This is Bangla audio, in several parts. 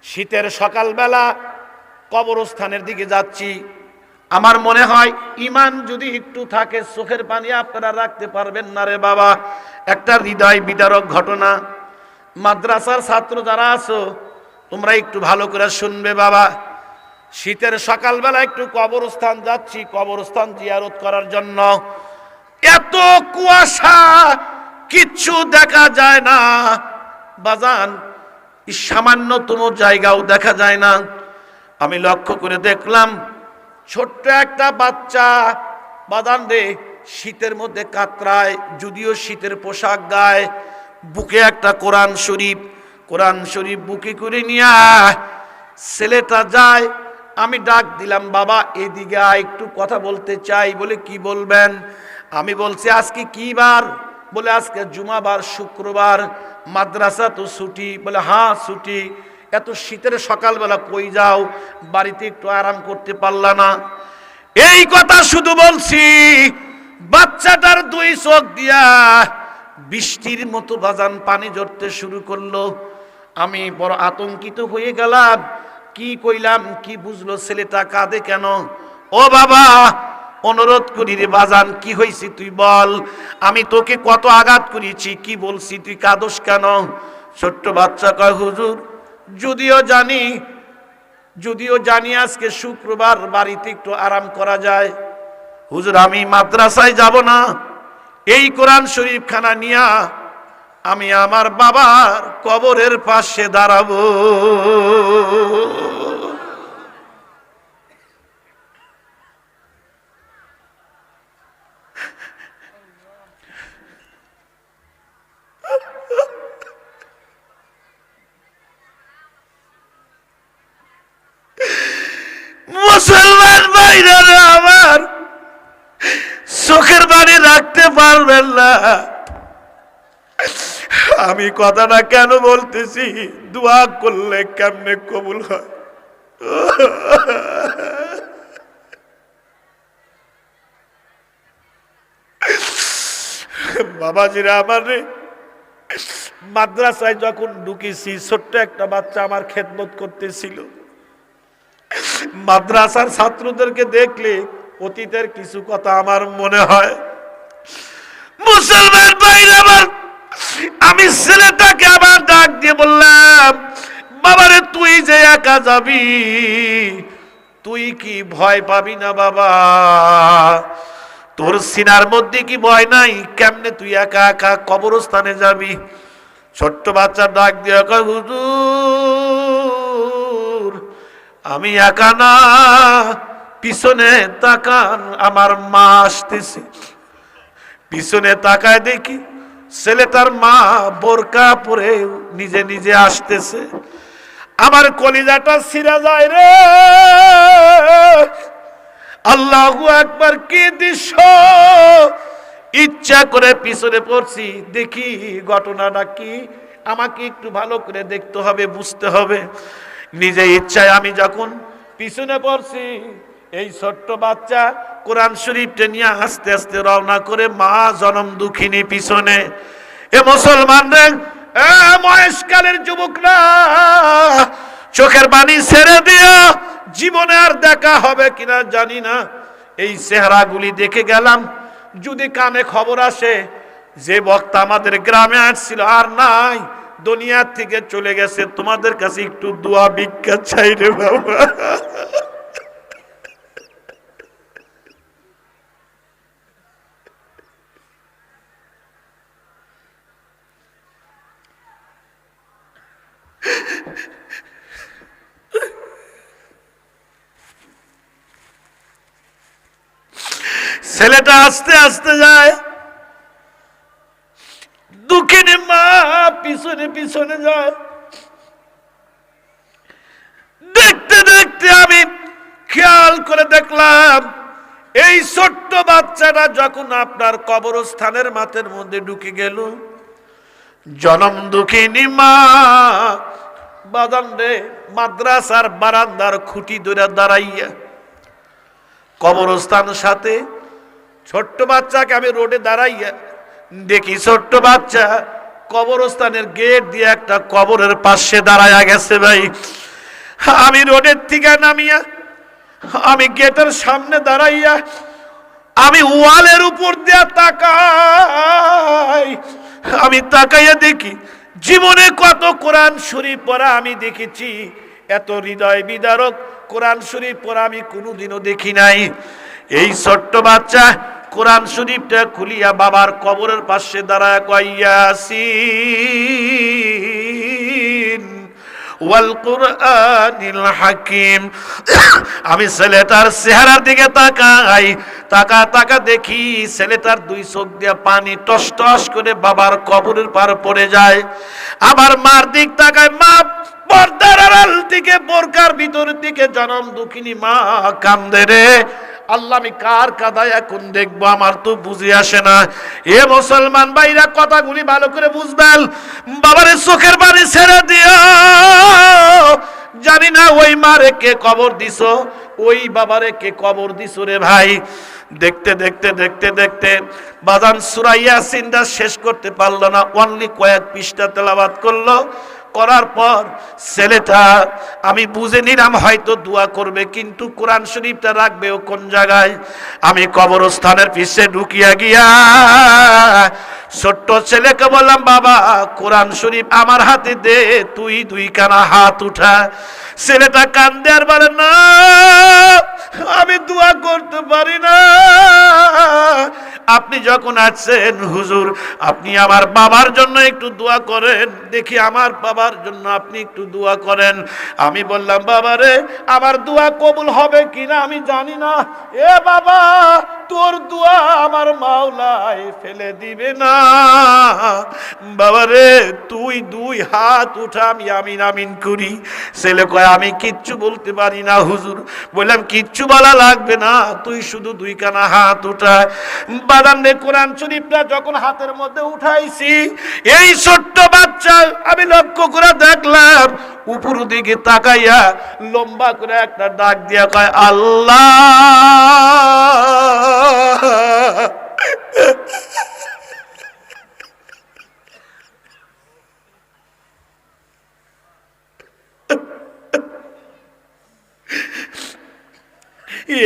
শীতের সকালবেলা কবরস্থানের দিকে যাচ্ছি। আমার মনে হয় ঈমান যদি একটু থাকে চোখের পানি আপনারা রাখতে পারবেন না রে বাবা। একটা হৃদয় বিদারক ঘটনা। মাদ্রাসার ছাত্র যারা আছো তোমরা একটু ভালো করে শুনবে বাবা। শীতের সকালবেলা একটু কবরস্থান যাচ্ছি, কবরস্থান জিয়ারত করার জন্য। এত কুয়াশা, কিচ্ছু দেখা যায় না বাজান, সামান্যতম জায়গাও দেখা যায় না। আমি লক্ষ্য করে দেখলাম ছোট্ট একটা বাচ্চা বাজান রে, শীতের মধ্যে কাতরায়, যদিও শীতের পোশাক গায়ে, বুকে একটা কোরআন শরীফ বুকে করে নিয়ে ছেলেটা যায়। আমি ডাক দিলাম, বাবা এদিকে আয়, একটু কথা বলতে চাই। বলে কি বলবেন? আমি বলছি আজকে কি বার? বলে আজকে জুমাবার, শুক্রবার, মাদ্রাসা তো ছুটি। বলে হ্যাঁ ছুটি। এত শীতের সকালবেলা কই যাও? বাড়িতে একটু আরাম করতে পারলা না? এই কথা শুধু বলছি, বাচ্চাটার দুই চোখ দিয়া বৃষ্টির মতো বাজান পানি ঝরতে শুরু করলো। আমি বড় আতঙ্কিত হয়ে গেলাম। কি কইলাম, কি বুঝলো ছেলেটা, কাঁদে কেন? ও বাবা, অনুরোধ করি রে বাজান, কি হয়েছে তুই বল। আমি তোকে কত আঘাত করেছি, কি বলছি, তুই কাঁদোস কেন? ছোট্ট বাচ্চা কয়, হুজুর যদিও জানি আজকে শুক্রবার, বাড়িতে একটু আরাম করা যায়। হুজুর আমি মাদ্রাসায় যাব না, এই কোরআন শরীফ খানা নিয়া আমি আমার বাবার কবরের পাশে দাঁড়াবো। মুসলমান ভাইরা আমার চোখের পানি রাখতে পারবেন না। আমি কথাটা কেন বলতেছি, দোয়া করলে কেমনে কবুল হয়। বাবাজিরা আমার রে, মাদ্রাসায় যখন ঢুকেছি ছোট্ট একটা বাচ্চা আমার খেদমত করতেছিল। মাদ্রাসার ছাত্রদেরকে দেখলে অতীতের কিছু কথা আমার মনে হয়। মুসলমান ভাইরা আমার, আমি ছেলেটাকে আবার ডাক দিয়ে বললাম, বাবারে তুই যে একা যাবি, তুই কি ভয় পাবি না বাবা? তোর সিনার মধ্যে কি ভয় নাই? কেমনে তুই একা একা কবরস্থানে যাবি? ছোট্ট বাচ্চা ডাক দিয়ে কয়, হুজুর আমি একা না, পিছনে তাকান, আমার মা আসতেছে। পিছনে তাকায় দেখি ছেলেটার মা বোরকা পরে নিজে নিজে আসতেছে। আমার কলিজাটা ছিঁড়া যায় রে। আল্লাহু আকবার, কি দৃশ্য! ইচ্ছা করে পিছনে পড়ছি, দেখি ঘটনাটা কি, আমাকে একটু ভালো করে দেখতে হবে, বুঝতে হবে। নিজে ইচ্ছায় আমি যখন পিছনে পড়ছি, এই ছোট্ট বাচ্চা কোরআন শরীফটা নিয়ে আস্তে আস্তে রওনা করে মা জনম দুঃখিনী পিছনে। এ মুসলমান রে, বয়সকালের যুবকরা, চোখের পানি ছেড়ে দিও। জীবনে আর দেখা হবে কিনা জানি না, এই চেহারাগুলি দেখে গেলাম। যদি কানে খবর আসে যে বক্তা আমাদের গ্রামে আসছিল আর নাই, দুনিয়ার থেকে চলে গেছে, তোমাদের কাছে একটু দোয়া ভিক্ষা চাই রে বাবা। ছেলেটা আস্তে আস্তে যায়, দুঃখিনী মা পিছনে পিছনে যায়। দেখতে দেখতে আমি খেয়াল করে দেখলাম, এই ছোট্ট বাচ্চাটা যখন আপনার কবরস্থানের মাঠের মধ্যে ঢুকে গেল, জনম দুঃখিনী মা বাদান রে মাদ্রাসার বারান্দার খুঁটি ধরে দাঁড়াইয়া, কবরস্থান সাথে ছোট্ট বাচ্চাকে আমি রোডে দাঁড়াইয়া দেখি ছোট্ট বাচ্চা কবরস্থানের গেট দিয়ে একটা কবরের পাশে দাঁড়ায়া গেছে। ভাই আমি রোডের থেকে নামিয়া আমি গেটের সামনে দাঁড়াইয়া আমি ওয়ালের উপর দিয়া তাকাই, আমি তাকাইয়া দেখি জীবনে কত কোরআন শরীফ পড়া আমি দেখেছি, এত হৃদয় বিদারক কোরআন শরীফ পড়া আমি কোনোদিনও দেখি নাই। এই ছোট্ট বাচ্চা কোরআন শরীফটা খুলিয়া বাবার কবরের পাশে দাঁড়ায় কয় ইয়াসিন ওয়াল কুরআনিল হাকিম। আমি ছেলেটার চেহারার দিকে তাকাই, তাকা দেখি ছেলেটার দুই চোখ দিয়ে পানি টস টস করে বাবার কবরের পার পড়ে যায়। আবার মার দিক তাকায়, মা পর্দার আড়াল থেকে বোরকার ভিতর দিকে জনম দুঃখিনী মা কান্দে রে। আল্লাহ, আমি কার কাদায় এখন দেখবো, আমার তো বুঝে আসে না। এ মুসলমান ভাইরা কথাগুলি ভালো করে বুঝবেন। বাবারে চোখের পানি ছেড়ে দিও। জানি না ওই মারে কে কবর দিছো, ওই বাবারে কে কবর দিছো রে ভাই। দেখতে দেখতে দেখতে দেখতে বাজান সূরা ইয়াসিনটা শেষ করতে পারলো না, অনলি কয়েক পৃষ্ঠা তেলাওয়াত করলো। করার পর ছেলেটা আমি বুঝে নিলাম হয়তো দোয়া করবে, কিন্তু কোরআন শরীফটা রাখবে ও কোন জায়গায়। আমি কবরস্থানের পিছে ঢুকিয়া গিয়া ছোট্ট ছেলেকে বললাম, বাবা কোরআন শরীফ আমার হাতে দে, তুই দুইখানা হাত উঠা। ছেলেটা কান্দে আর বলে, না আমি দোয়া করতে পারি না। আপনি যখন আছেন হুজুর, আপনি আমার বাবার জন্য একটু দোয়া করেন দেখি, আমার বাবার জন্য আপনি একটু দোয়া করেন। আমি বললাম, বাবা রে আমার দোয়া কবুল হবে কিনা আমি জানি না। এ বাবা, তোর দোয়া আমার মাওলায় ফেলে দিবে না। বাবা রে তুই দুই হাত উঠা, আমি আমিন আমিন করি। ছেলে কয়, আমি কিচ্ছু বলতে পারি না হুজুর। বললাম, কিচ্ছু বলা লাগবে না, তুই শুধু দুইখানা হাত উঠা। বাদানে কোরআন শরীফটা যখন হাতের মধ্যে উঠাইছি, এই ছোট্ট বাচ্চা আমি লক্ষ্য করে দেখলাম উপর দিকে তাকাইয়া লম্বা করে একটা ডাক দিয়া কয়, আল্লাহ।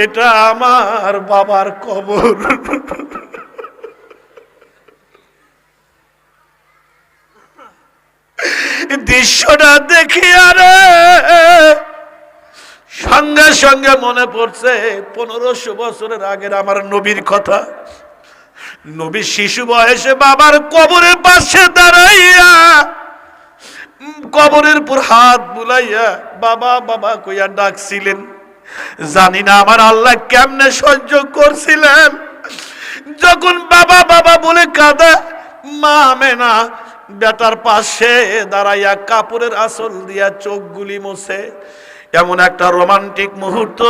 এটা আমার বাবার কবর। দৃশ্যটা দেখি আরে সঙ্গে সঙ্গে মনে পড়ছে 1500 বছরের আগের আমার নবীর কথা। নবী শিশু বয়সে বাবার কবরের পাশে দাঁড়াইয়া কবরের উপর হাত বুলাইয়া বাবা বাবা কইয়া ডাকছিলেন। জানি না আমার আল্লাহ কেমনে সহ্য করছিলেন। যখন বাবা বাবা বলে কাঁদে, মা আমেনা বেটার পাশে দাঁড়াইয়া কাপড়ের আঁচল দিয়া চোখগুলি মুছে। এমন একটা রোমান্টিক মুহূর্ত।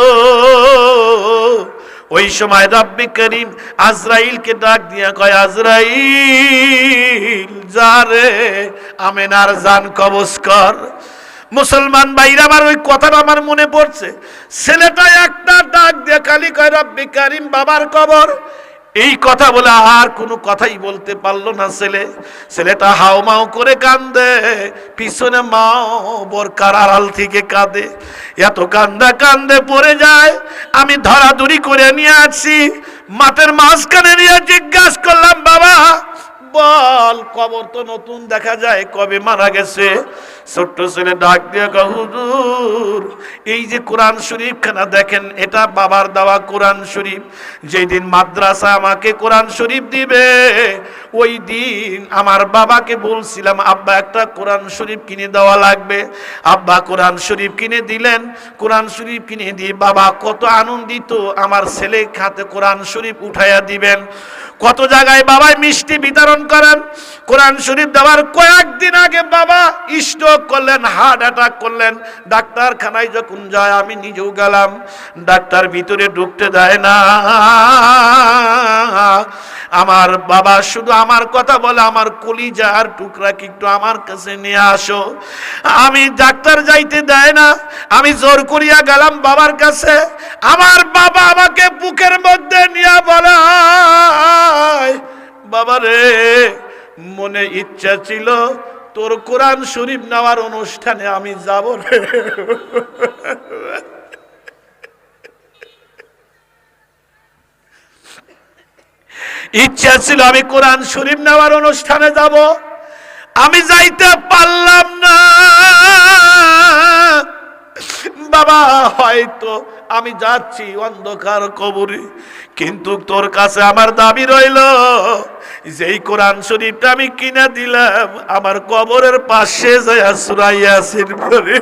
ওই সময় রব্বি করিম আজরাইলকে ডাক দিয়া কয়, আজরাইল যা রে আমেনার জান কবজ কর। মুসলমান ভাইরা আমার ওই কথাটা আমার মনে পড়ছে। ছেলেটা একটা ডাক দিয়ে খালি কয়, রব্বি করিম বাবার কবর। এই কথা বলে আর কোনো কথাই বলতে পারলো না ছেলেটা হাউমাউ করে কান্দে, পিছনে মাও বোরকার আড়াল থেকে কাঁদে। এত কান্দে পড়ে যায়। আমি ধরাধরি করে নিয়ে আসছি, মাঠের মাঝখানে নিয়ে জিজ্ঞাসা করলাম, বাবা বল কবর তো নতুন দেখা যায়, কবে মারা গেছে? ছোট্ট ছেলে ডাক দিয়ে কয়, হুজুর এই যে কোরআন শরীফ খানা দেখেন, এটা বাবার দেওয়া কোরআন শরীফ। যেই দিন মাদ্রাসা আমাকে কোরআন শরীফ দিবে, ওই দিন আমার বাবাকে বলছিলাম, আব্বা একটা কোরআন শরীফ কিনে দেওয়া লাগবে। আব্বা কোরআন শরীফ কিনে দিলেন। কোরআন শরীফ কিনে দিয়ে বাবা কত আনন্দিত, আমার ছেলে হাতে কোরআন শরীফ উঠাইয়া দিবেন। কত জায়গায় বাবা মিষ্টি বিতরণ করেন। কোরআন শরীফ দেওয়ার কয়েকদিন আগে বাবা স্ট্রোক করলেন, হার্ট অ্যাটাক করলেন। ডাক্তারখানায় যখন যায়, আমি নিজেও গেলাম, ডাক্তার ভিতরে ঢুকতে দেয় না। আমার বাবা শুধু আমার কথা বলে, আমার কলিজার টুকরা কি একটু আমার কাছে নিয়ে আসো। আমি ডাক্তার যাইতে দেয় না। আমি জোর করিয়া গেলাম বাবার কাছে। আমার বাবা আমাকে বুকের মধ্যে নিয়ে বলে, বাবা রে মনে ইচ্ছা ছিল তোর কোরআন শরীফ নেওয়ার অনুষ্ঠানে আমি যাব রে। ইচ্ছা ছিল আমি কোরআন শরীফ নেওয়ার অনুষ্ঠানে যাব, আমি যাইতে পারলাম না বাবা। হয়তো আমি যাচ্ছি অন্ধকার কবরে, কিন্তু তোর কাছে আমার দাবি রইল, যেই কোরআন শরীফটা আমি কিনে দিলাম আমার কবরের পাশে যায় সূরা ইয়াসিন পড়ে।